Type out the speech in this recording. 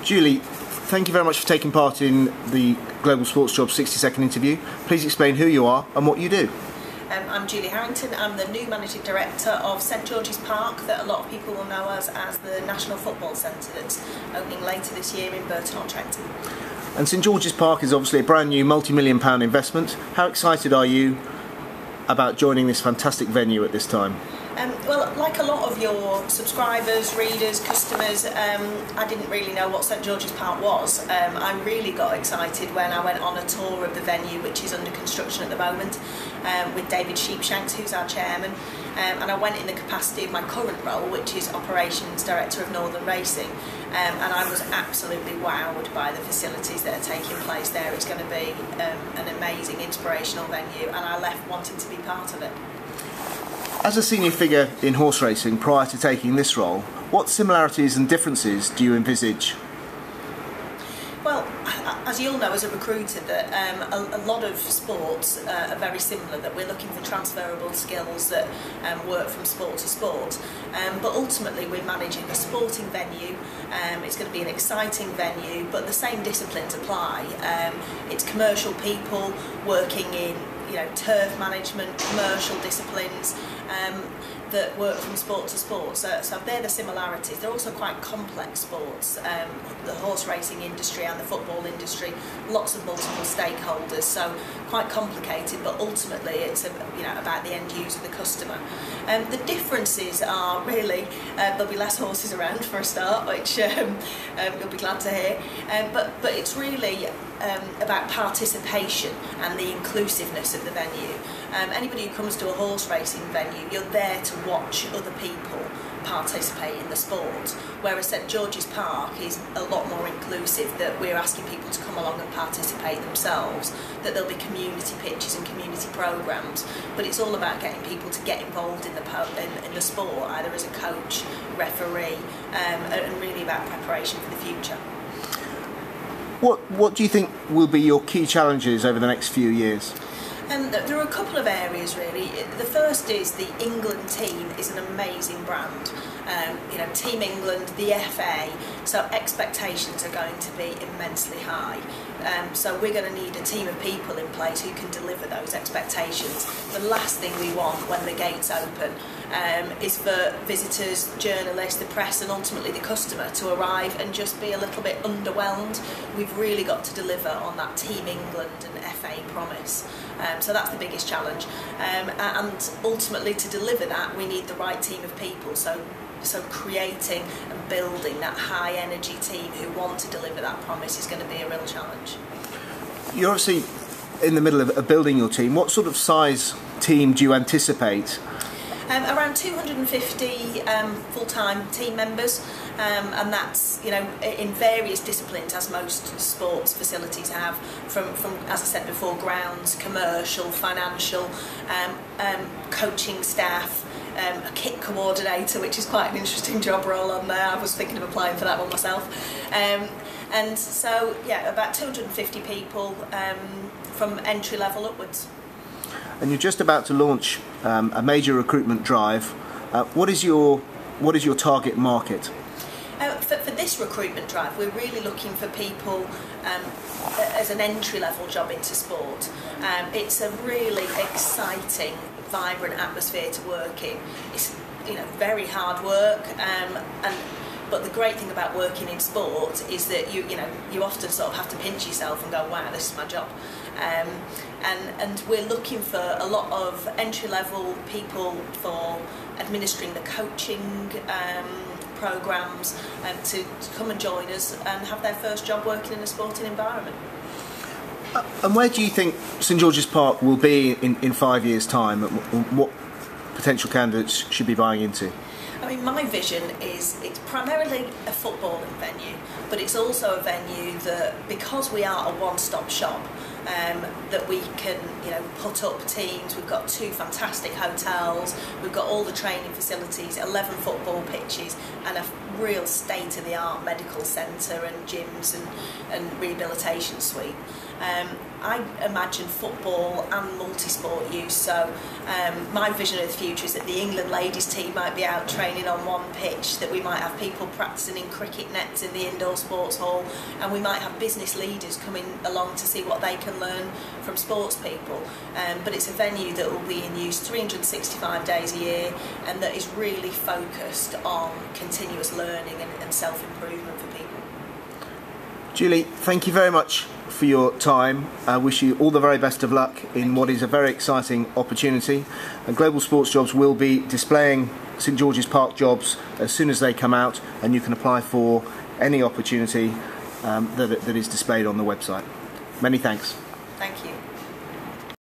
Julie, thank you very much for taking part in the Global Sports Jobs 60-second interview. Please explain who you are and what you do. I'm Julie Harrington. I'm the new Managing Director of St George's Park, that a lot of people will know as the National Football Centre, that's opening later this year in Burton-on-Trent. And St George's Park is obviously a brand new multi-million-pound investment. How excited are you about joining this fantastic venue at this time? Well, like a lot of your subscribers, readers, customers, I didn't really know what St George's Park was. I really got excited when I went on a tour of the venue, which is under construction at the moment, with David Sheepshanks, who's our chairman, and I went in the capacity of my current role, which is Operations Director of Northern Racing, and I was absolutely wowed by the facilities that are taking place there. It's going to be an amazing, inspirational venue, and I left wanting to be part of it. As a senior figure in horse racing prior to taking this role, what similarities and differences do you envisage? Well, as you'll know as a recruiter, that a lot of sports are very similar, that we're looking for transferable skills that work from sport to sport. But ultimately we're managing a sporting venue. It's going to be an exciting venue, but the same disciplines apply. It's commercial people working in turf management, commercial disciplines that work from sport to sport. So they're the similarities. They're also quite complex sports. The horse racing industry and the football industry, lots of multiple stakeholders, so quite complicated, but ultimately it's about the end user, the customer. The differences are really, there'll be less horses around for a start, which you'll be glad to hear, but it's really about participation and the inclusiveness of the venue. Anybody who comes to a horse racing venue, you're there to watch other people participate in the sport, whereas St George's Park is a lot more inclusive, that we're asking people to come along and participate themselves, that there'll be community pitches and community programmes, but it's all about getting people to get involved in the sport, either as a coach, referee, and really about preparation for the future. What do you think will be your key challenges over the next few years? There are a couple of areas really. The first is the England team is an amazing brand. Team England, the FA, so expectations are going to be immensely high. So we're going to need a team of people in place who can deliver those expectations. The last thing we want when the gates open is for visitors, journalists, the press and ultimately the customer to arrive and just be a little bit underwhelmed. We've really got to deliver on that Team England and FA promise. So that's the biggest challenge. And ultimately to deliver that we need the right team of people. So creating and building that high energy team who want to deliver that promise is going to be a real challenge. You're obviously in the middle of building your team. What sort of size team do you anticipate? Around 250 full-time team members, and that's in various disciplines, as most sports facilities have, from as I said before, grounds, commercial, financial, coaching staff, a kit coordinator, which is quite an interesting job role on there. I was thinking of applying for that one myself. And so yeah, about 250 people from entry level upwards. And you're just about to launch a major recruitment drive. What is your target market? For this recruitment drive, we're really looking for people as an entry-level job into sport. It's a really exciting, vibrant atmosphere to work in. It's very hard work, but the great thing about working in sport is that you often sort of have to pinch yourself and go, wow, this is my job. And we're looking for a lot of entry-level people for administering the coaching programmes, to come and join us and have their first job working in a sporting environment. And where do you think St George's Park will be in 5 years' time? What potential candidates should be buying into? I mean, my vision is it's primarily a footballing venue, but it's also a venue that, because we are a one-stop shop, that we can put up teams. We've got 2 fantastic hotels, we've got all the training facilities, 11 football pitches and a real state-of-the-art medical centre and gyms and rehabilitation suite. I imagine football and multi-sport use, so my vision of the future is that the England ladies team might be out training on one pitch, that we might have people practising in cricket nets in the indoor sports hall, and we might have business leaders coming along to see what they can learn from sports people. But it's a venue that will be in use 365 days a year, and that is really focused on continuous learning and self-improvement for people. Julie, thank you very much for your time. I wish you all the very best of luck in what is a very exciting opportunity. And Global Sports Jobs will be displaying St George's Park jobs as soon as they come out, and you can apply for any opportunity that is displayed on the website. Many thanks. Thank you.